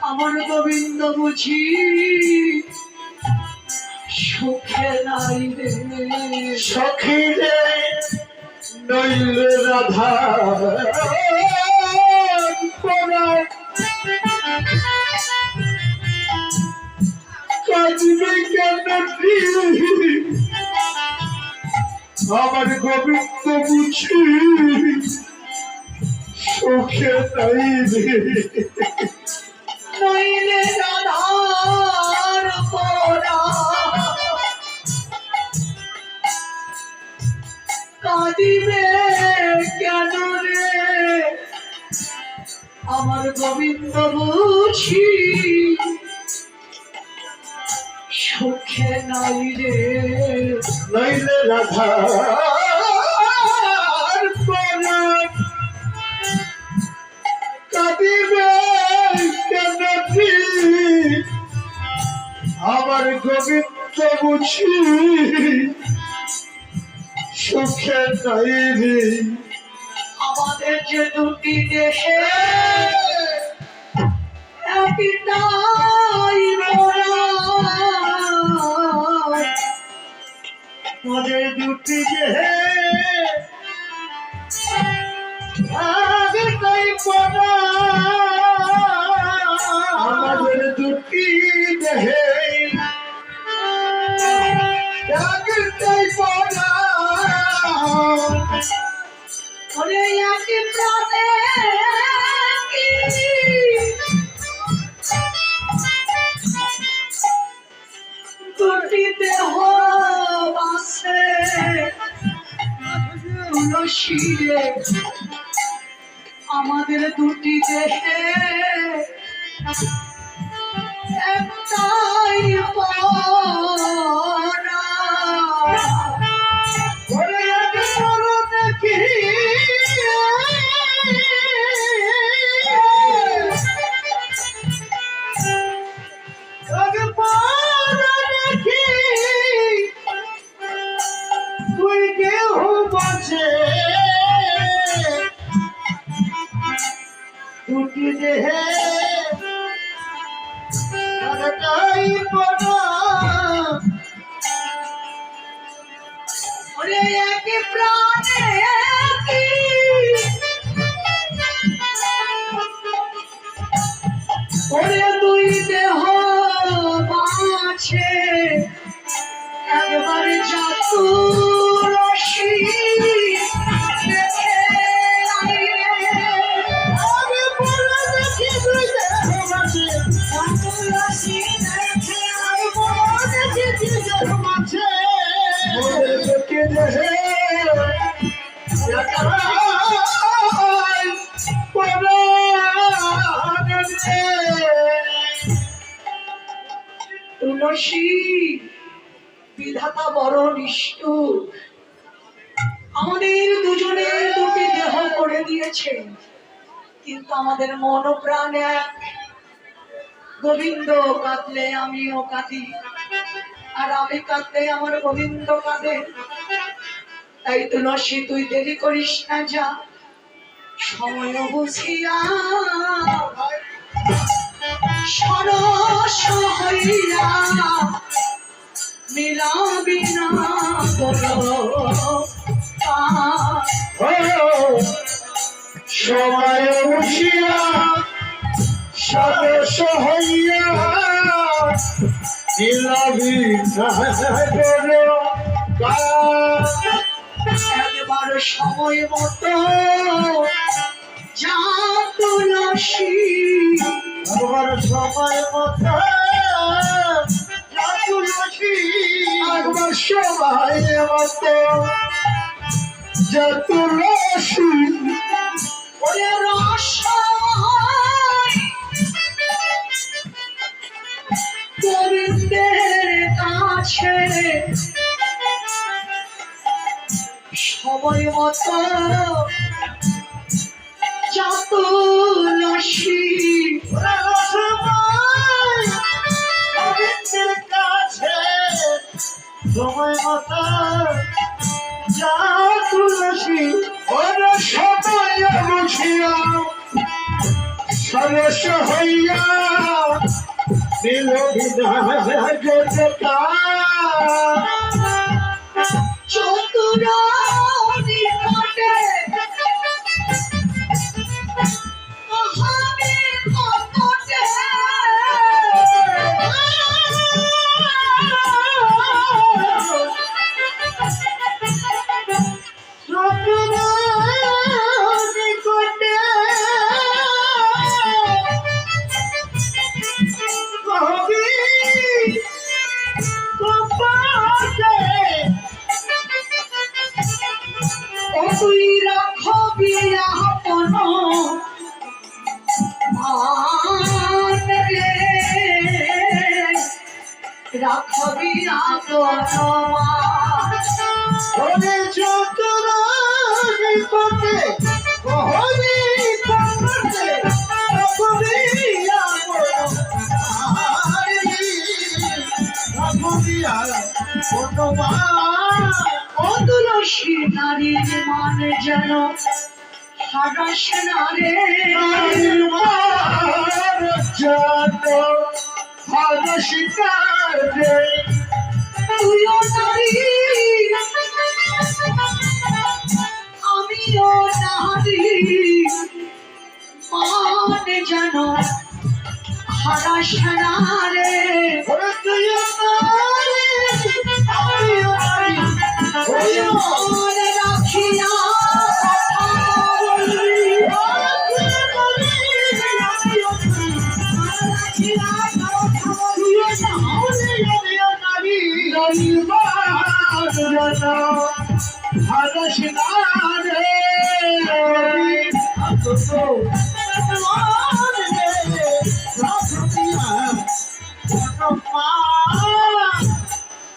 আমার গোবিন্দ বুঝি সুখে নাই রে, সখী রে নইলে রাধা কাঁদবে কেন আমার গোবিন্দ বুঝি সুখে নাই রে, নইলে রাধার পরা কাঁদিবে কেন রে, আমার গোবিন্দ বুঝি সুখে নাই রে, নইলে রাধা কাঁদিবে কেন আমার গোবিন্দ বুঝি সুখে নাই রে। আমাদের যে দুটি দেহে একটাই মোরা, আমাদের দুটি দেহে একটাই পরা, আমাদের দুটি দেহে একটাই পরা, ওরে একই প্রাণে কি দুটি দেহ বাসে তুলসী রে, আমাদের দুটি দেহে একটাই পরা, ওরে এক পরা দেখি এক পরা দেখি তুই কেউ বাঁচে দুটি দেহে একটাই পরা, ওরে একই প্রাণে কি ওরে দুই দেহ বাছে একবার চাতুরসী দেখে আইরে, আমি পরা দেখি তুই দেহ বাঁচে, চাতুরসী দেখে আমি পরা দেখি তুই দেহ বাঁচে, ওরে দুটি দেহে একটাই পরা রে। তুলসী বিধাতা বড় নিষ্ঠুর, আমাদের দুজনের দুটি দেহ করে দিয়েছে, কিন্তু আমাদের মন ও প্রাণ এক। গোবিন্দ কাঁদলে আমিও কাঁদি, আর আমি কাঁদলে আমার গোবিন্দ কাঁদে। তাই তুলসী তুই দেরি করিস না, যা সময় বুঝিয়া সরস হইয়া মিলাবি না সময় বসিয়া সদস্য হইয়া মিলাবি একবার সময় মতো যা তুলসী, একবার সময় মতো একবার সময় মতো যা তুলসী, ওরে রসময় গোবিন্দের কাছে সময় মতো যা তুলসী, গোবিন্দের কাছে সময় মতো যা তুলসী, ওরে সময় বুঝিয়া হরস হইয়া নীল বিনায় জোটকা চতুর নিকটে মহাবী কপটে তুই রাখবি আপন মান রে রাখবি আপন মান হরে চতুর নিকটে হরি কপটে অতুলসী নারীর মান যেন হারাস না রে তুইও নারী আমিও নারী মান যেন হারাস না রে মনে রাখিয়া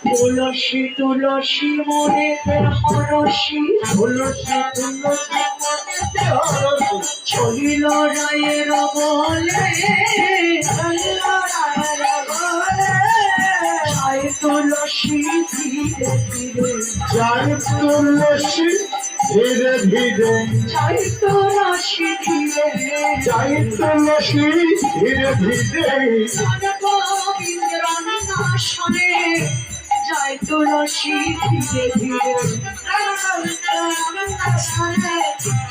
তুলসী তুলসী মনে হরসী চলিল রায়ের বলে জয় তুলসী ধীরে ধীরে জয় তুলসী ধীরে ধীরে জয় তুলসী ধীরে জয় তুলসী ধীরে ধীরে গোবিন্দের নাশনে জয় তুলসী ধীরে ধীরে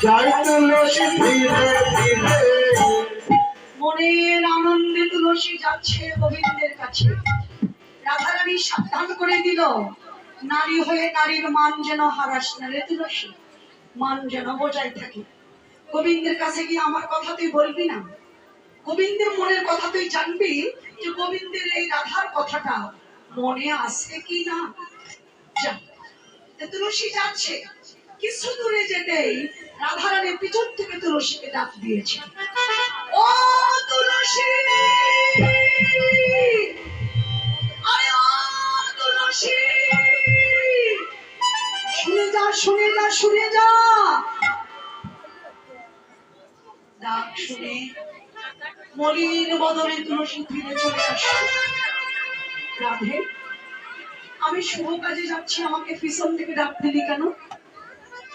জয় তুলসী ধীরে ধীরে মনের আনন্দে তুলসী যাচ্ছে গোবিন্দের কাছে রাধারানী সাবধান করে দিল নারী হয়ে নারীর মান যেন হারাস না রে তুলসী মান যেন বজায় থাকে গোবিন্দের কাছে গিয়ে আমার কথা তুই বলবি না গোবিন্দের মনের কথা তুই জানবি যে গোবিন্দের এই রাধার কথাটা মনে আসে কি না যা তুলসী যাচ্ছে কিছু দূরে যেতেই রাধারানী পিছন থেকে তুলসীকে ডাক দিয়েছে ও তুলসী আরে ও তুলসী শুনে যা শুনে যা শুনে যা ডাক শুনে মলিন বদনে তুলসী ফিরে চলে আসে রাধে আমি শুভ কাজে যাচ্ছি আমাকে পিছন থেকে ডাক দিলি কেন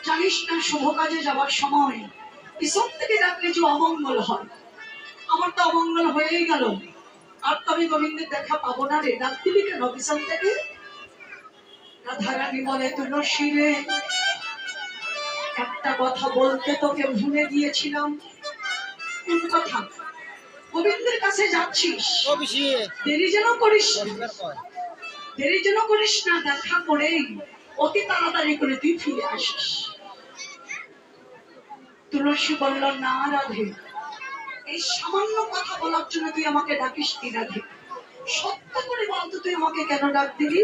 জানিস না শুভ কাজে যাওয়ার সময় পিছন থেকে ডাকলে যে অমঙ্গল হয় আমার তো অমঙ্গল হয়েই গেল আর তো আমি গোবিন্দের দেখা পাবো না রে ডাক দিলি কেন পিছন থেকে রাধারানী বলে তুলসী রে একটা কথা বলতে তোকে ভুলে গিয়েছিলাম কোন কথা গোবিন্দের কাছে যাচ্ছিস দেরি যেন করিস না দেখা করেই অতি তাড়াতাড়ি করে তুই ফিরে আসিস তুলসী বলল না রাধে এই সামান্য কথা বলার জন্য তুই আমাকে ডাকিস কি রাধে সত্য করে বলতো তুই আমাকে কেন ডাক দিলি